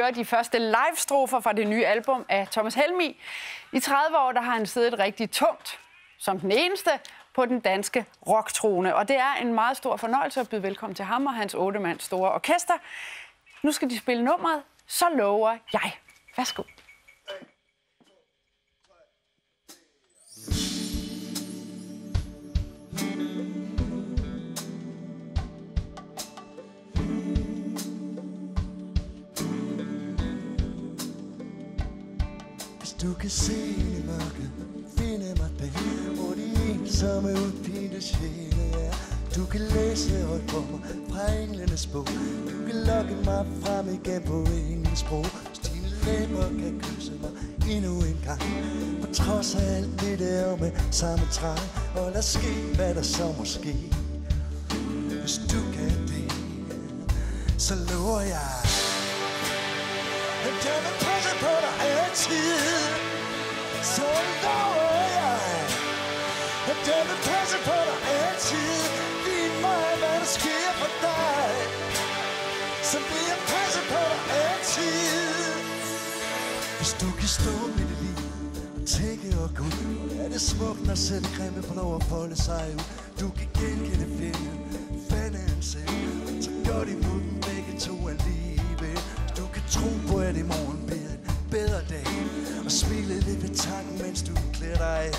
høre de første live-strofer fra det nye album af Thomas Helmig. I 30 år der har han siddet rigtig tungt, som den eneste, på den danske rocktrone. Og det er en meget stor fornøjelse at byde velkommen til ham og hans 8-mands store orkester. Nu skal de spille nummeret Så lover jeg. Værsgo. Du kan se ind i mørket, finde mig der, hvor de ensomme udpinte sjæle er. Du kan læse højt for mig fra englenes bog. Du kan lokke mig frem igen på engelsk sprog. Dine læber kan kysse mig endnu en gang, på trods af alt det der med samme trang. Og lad ske, hvad der så må ske. Hvis du kan det, så lover jeg, at jeg vil passe på dig altid. Så lover jeg, at jeg vil passe på dig altid. Vis mig, hvad der sker for dig, så vil jeg passe på dig altid. Hvis du kan stå midt i livet og tænke og gå ud, er det smukt, når selv grimme blå folde sig ud. Du kan genkende fjenden, fanden selv, så gør de mod dem begge to alligevel. Du kan tro på, at i morgen bliver en bedre dag, og smile lidt ved tanken, mens du klæder dig af.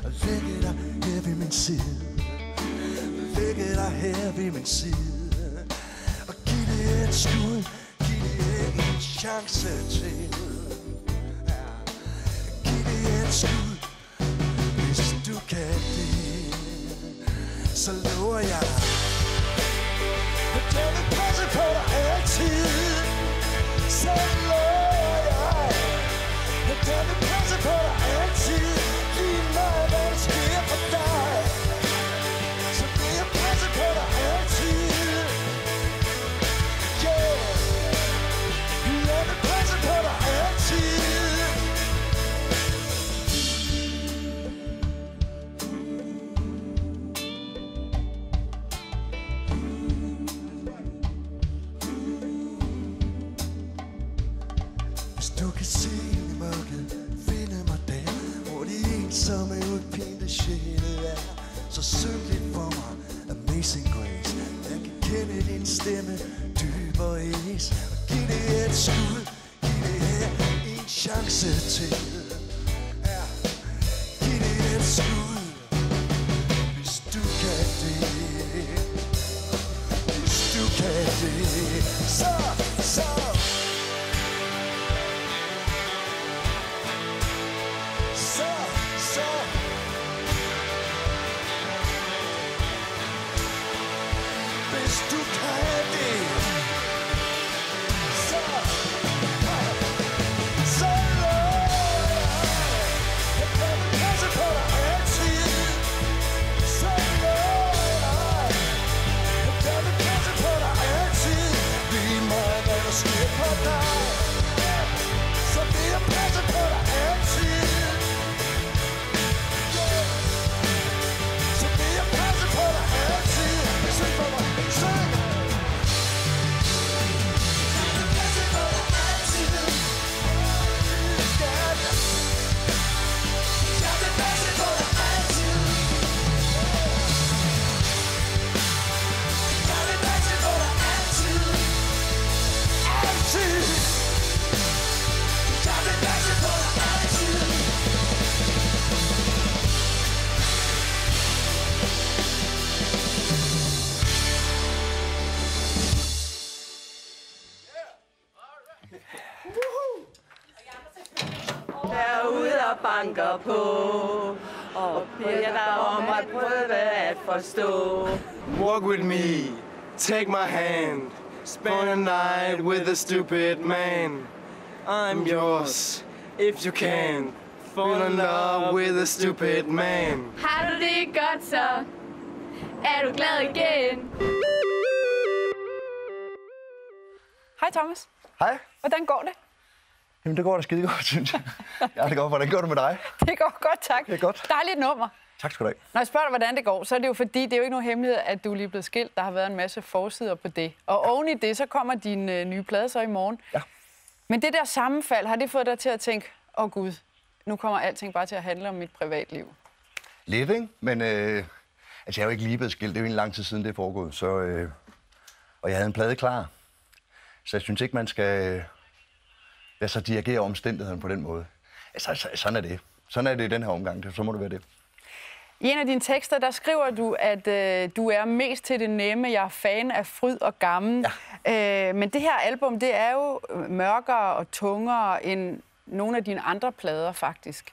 Og lægge dig her ved min side, lægge dig her ved min side. Og giv det et skud, giv det en chance til. Giv det et skud, hvis du kan det. Så lover jeg, at jeg vil passe på dig altid. Så lover jeg, at jeg vil passe på dig altid. Giv mig, hvad der sker for dig, så vil jeg passe på dig altid. Yeah, jeg vil passe på dig altid. Hvis du kan se ind i mørket, finde mig der, hvor de ensomme udpinte sjæle er. Så syng lidt for mig, Amazing Grace. Jeg kan kende din stemme, dyb og æs. Og giv det et skud, giv det her en chance til. Ja. Giv det et skud, hvis du kan det. Hvis du kan det, så. Hvis du kan det, så lover jeg, at jeg vil passe på dig altid. Så lover jeg, at jeg vil passe på dig altid. Vis mig, hvad der sker for dig, så vil jeg passe på dig altid. Så vil jeg passe på dig altid. Syng for mig. Derude og banker på, og beder dig om at prøve at forstå. Walk with me, take my hand, spend a night with a stupid man. I'm yours, if you can, fall in love with a stupid man. Har du det godt så? Er du glad igen? Hej Thomas. Hej. Hvordan går det? Jamen, det går da skide godt, synes jeg. Ja, det går. Hvordan går det med dig? Det går godt, tak. Det er godt. Dejligt nummer. Tak skal du have. Når jeg spørger dig, hvordan det går, så er det jo fordi, det er jo ikke nogen hemmelighed, at du er lige blevet skilt. Der har været en masse forsider på det. Og oven i det, så kommer din nye plade så i morgen. Ja. Men det der sammenfald, har det fået dig til at tænke, Gud, nu kommer alting bare til at handle om mit privatliv? Lidt, ikke? Men jeg er jo ikke lige blevet skilt. Det er jo en lang tid siden, det er foregået. Så, og jeg havde en plade klar. Så jeg synes ikke, man skal lade sig dirigere omstændighederne på den måde. Altså, sådan er det. Sådan er det i den her omgang. Så må det være det. I en af dine tekster, der skriver du, at du er mest til det nemme. Jeg er fan af fryd og gammel. Ja. Men det her album, det er jo mørkere og tungere end nogle af dine andre plader, faktisk.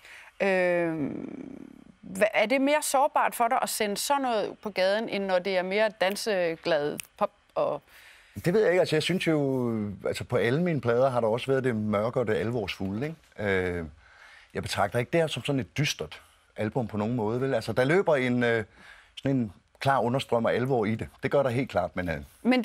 Er det mere sårbart for dig at sende sådan noget på gaden, end når det er mere danseglad pop? Og... Det ved jeg ikke. Altså, jeg synes jo, altså på alle mine plader har der også været det mørke og det alvorsfulde, ikke? Jeg betragter ikke det her som sådan et dystert album på nogen måde, vel? Altså, der løber sådan en klar understrøm og alvor i det. Det gør der helt klart, men...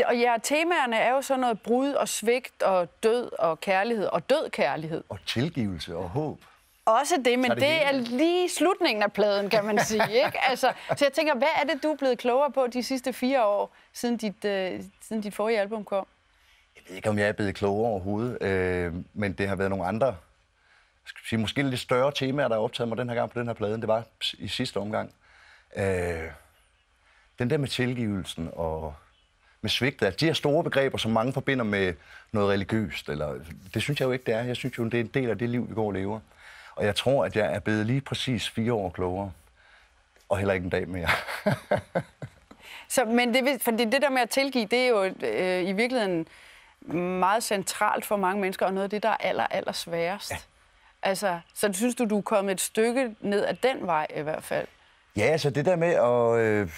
Og temaerne er jo sådan noget brud og svigt og død og kærlighed og død kærlighed. Og tilgivelse og håb. Også det, men det er lige slutningen af pladen, kan man sige, ikke? Altså, så jeg tænker, hvad er det, du er blevet klogere på de sidste 4 år, siden dit forrige album kom? Jeg ved ikke, om jeg er blevet klogere overhovedet, men det har været nogle andre, skal sige, måske lidt større temaer, der har optaget mig den her gang på den her plade, end det var i sidste omgang. Den der med tilgivelsen og med svigtet, altså de her store begreber, som mange forbinder med noget religiøst, det synes jeg jo ikke, det er. Jeg synes jo, det er en del af det liv, vi går og lever. Og jeg tror, at jeg er blevet lige præcis 4 år klogere, og heller ikke en dag mere. Men det der med at tilgive, det er jo i virkeligheden meget centralt for mange mennesker, og noget af det, der er aller sværest. Ja. Altså, så synes du er kommet et stykke ned ad den vej i hvert fald? Ja, altså det der med at...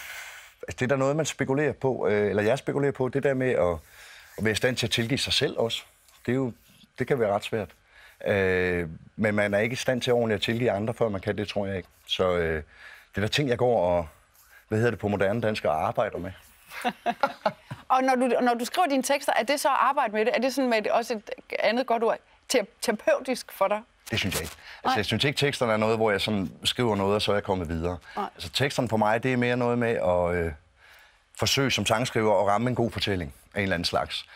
det er der noget, man spekulerer på, eller jeg spekulerer på, det der med at være i stand til at tilgive sig selv også. Det kan være ret svært. Men man er ikke i stand til ordentligt at tilgive andre, før man kan det, tror jeg ikke. Så det er der ting, jeg går og, på moderne dansk, og arbejder med. Og når du skriver dine tekster, er det så at arbejde med det? Er det sådan med også et andet godt ord, terapeutisk for dig? Det synes jeg ikke. Altså, jeg synes ikke, teksterne er noget, hvor jeg sådan skriver noget, og så er jeg kommet videre. Altså, teksterne for mig, det er mere noget med at forsøge som sangskriver at ramme en god fortælling af en eller anden slags.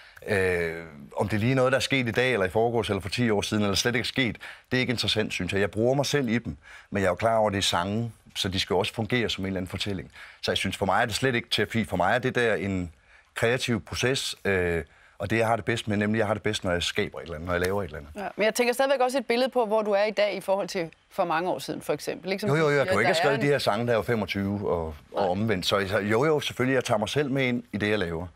Om det er lige noget, der er sket i dag, eller i forgårs, eller for 10 år siden, eller slet ikke sket, det er ikke interessant, synes jeg. Jeg bruger mig selv i dem, men jeg er jo klar over, at det er sange, så de skal også fungere som en eller anden fortælling. Så jeg synes, for mig er det slet ikke terapi. For mig er det der en kreativ proces, og det, jeg har det bedst med, nemlig jeg har det bedst, når jeg skaber et eller andet, når jeg laver et eller andet. Ja, men jeg tænker stadigvæk også et billede på, hvor du er i dag i forhold til for mange år siden, for eksempel. Ikke? Jo, jeg kan jo ikke have skrevet de her sange, der er 25 og omvendt. Så jo, selvfølgelig, jeg tager mig selv med ind i det, jeg laver.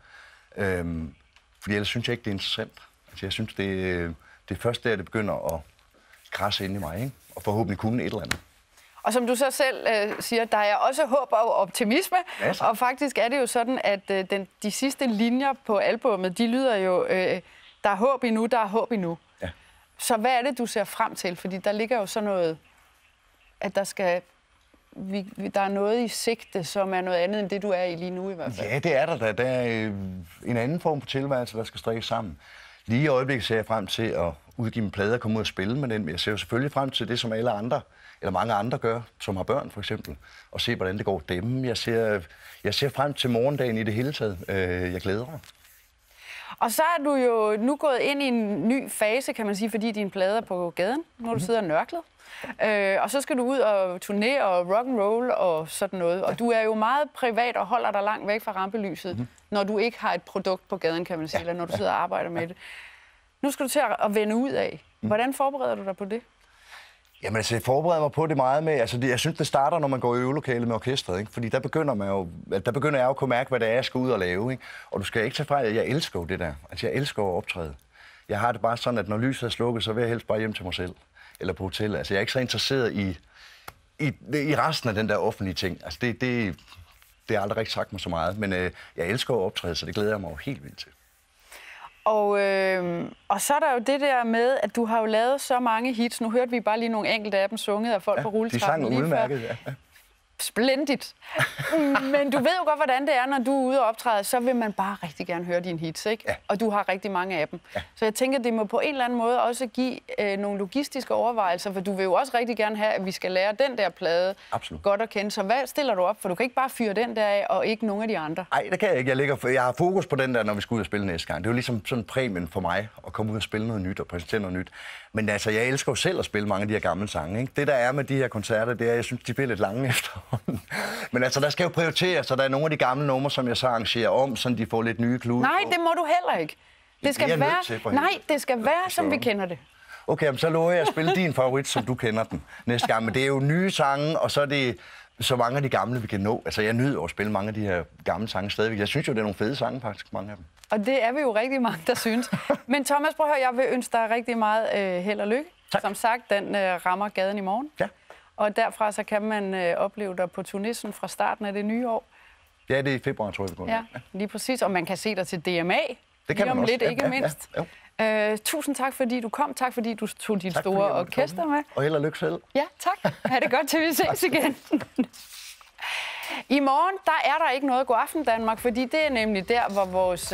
Fordi ellers synes jeg ikke, det er interessant. Altså, jeg synes, det er først der, det begynder at krasse ind i mig, ikke? Og forhåbentlig kunne et eller andet. Og som du så selv siger, der er også håb og optimisme. Yes. Og faktisk er det jo sådan, at de sidste linjer på albummet, de lyder jo, der er håb endnu, der er håb endnu. Ja. Så hvad er det, du ser frem til? Fordi der ligger jo sådan noget, at der er noget i sigte, som er noget andet end det, du er i lige nu i hvert fald. Ja, det er der da. Der er en anden form for tilværelse, der skal strikkes sammen. Lige i øjeblikket ser jeg frem til at udgive en plade og komme ud og spille med den. Men jeg ser jo selvfølgelig frem til det, som alle andre, eller mange andre gør, som har børn for eksempel, og se, hvordan det går dem. Jeg ser frem til morgendagen i det hele taget. Jeg glæder mig. Og så er du jo nu gået ind i en ny fase, kan man sige, fordi dine plader er på gaden. Nu har du sidder nørklet. Og så skal du ud og turnere og rock and roll og sådan noget. Og du er jo meget privat og holder dig langt væk fra rampelyset, når du ikke har et produkt på gaden, kan man sige, eller når du sidder og arbejder med det. Nu skal du til at vende ud af. Hvordan forbereder du dig på det? Jamen altså, jeg forbereder mig på det meget med, altså jeg synes, det starter, når man går i øvelokalet med orkestret, ikke? Fordi der begynder jeg jo at kunne mærke, hvad det er, jeg skal ud og lave, ikke? Og du skal ikke tage fejl, jeg elsker jo det der. Altså, jeg elsker at optræde. Jeg har det bare sådan, at når lyset er slukket, så vil jeg helst bare hjem til mig selv. Eller på hotellet. Altså, jeg er ikke så interesseret i resten af den der offentlige ting. Altså, det har aldrig rigtig sagt mig så meget. Men jeg elsker at optræde, så det glæder jeg mig jo helt vildt til. Og så er der jo det der med, at du har jo lavet så mange hits. Nu hørte vi bare lige nogle enkelte af dem sunget af folk på rulletrappen. De sang udmærket, ja. splendid. Men du ved jo godt, hvordan det er, når du er ude og optræde, så vil man bare rigtig gerne høre dine hits, ikke? Ja. Og du har rigtig mange af dem. Ja. Så jeg tænker, det må på en eller anden måde også give nogle logistiske overvejelser, for du vil jo også rigtig gerne have, at vi skal lære den der plade godt at kende. Så hvad stiller du op? For du kan ikke bare fyre den der af, og ikke nogen af de andre. Nej, det kan jeg ikke. Jeg har fokus på den der, når vi skal ud og spille næste gang. Det er jo ligesom sådan en præmien for mig at komme ud og spille noget nyt og præsentere noget nyt. Men altså, jeg elsker jo selv at spille mange af de her gamle sange, ikke? Det, der er med de her koncerter, det er, jeg synes, de bliver lidt lange efterhånden. Men altså, der skal jo prioriteres, så der er nogle af de gamle numre, som jeg så arrangerer om, så de får lidt nye klude. Nej, det må du heller ikke. Det skal være, som vi kender det. Okay, så lover jeg at spille din favorit, som du kender den næste gang. Men det er jo nye sange, og så er det så mange af de gamle, vi kan nå. Altså, jeg nyder at spille mange af de her gamle sange stadigvæk. Jeg synes jo, det er nogle fede sange, faktisk, mange af dem. Og det er vi jo rigtig mange, der synes. Men Thomas, prøv at høre, jeg vil ønske dig rigtig meget held og lykke. Tak. Som sagt, den rammer gaden i morgen. Ja. Og derfra så kan man opleve dig på turnéen fra starten af det nye år. Ja, det er i februar, tror jeg, vi går. Ja, lige præcis. Og man kan se dig til DMA. Det kan man også. Lidt, ikke mindst. Tusind tak, fordi du kom. Tak, fordi du tog dit store orkester med. Og held og lykke selv. Ja, tak. Ha' det godt, til vi ses igen. I morgen, der er der ikke noget God Aften Danmark, fordi det er nemlig der, hvor vores